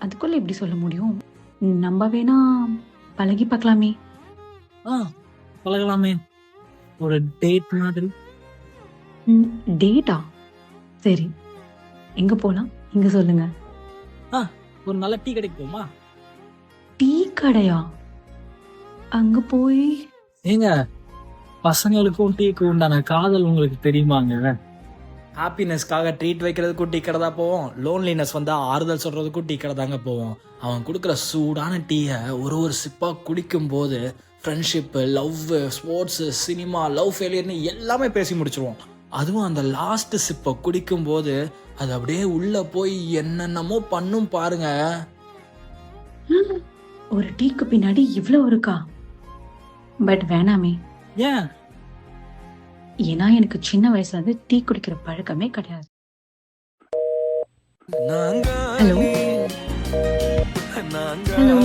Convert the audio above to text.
அதுக்குள்ள எப்படி சொல்ல முடியும்? நம்ம வேணா பழகி பார்க்கலாமே. ஆ பழகலாமே. ஒரு டேட் மாதிரி. ம். டேட்டா? சரி. எங்க போலாம்? இங்க சொல்லுங்க. ஆ ஒரு நல்ல டீ கடைக்கு போமா? டீ கடையா? அங்க போய் ஏங்க, பசங்களுக்கும் டீக்கு உண்டான காதல் உங்களுக்கு தெரியுமாங்க? ஹாப்பினஸ்க்காக ட்ரீட் வைக்கிறதுக்கும் டீ கடை தான் போவோம். லோன்லினஸ் வந்தால் ஆறுதல் சொல்கிறதுக்கும் டீ கடை தாங்க போவோம். அவன் கொடுக்குற சூடான டீயை ஒரு சிப்பாக குடிக்கும்போது friendship, love, sports, cinema, love ஃபெயிலியர்னு எல்லாமே பேசி முடிச்சிருவோம். அதுவும் அந்த லாஸ்ட் சிப்பை குடிக்கும்போது அது அப்படியே உள்ளே போய் என்னென்னமோ பண்ணும் பாருங்க. ஒரு டீக்கு பின்னாடி இவ்ளோ இருக்கா? பட் வேணாமே. ஏன்? ஏன்னா எனக்கு சின்ன வயசுல இருந்து டீ குடிக்கிற பழக்கமே கிடையாது. ஹலோ? ஹலோ?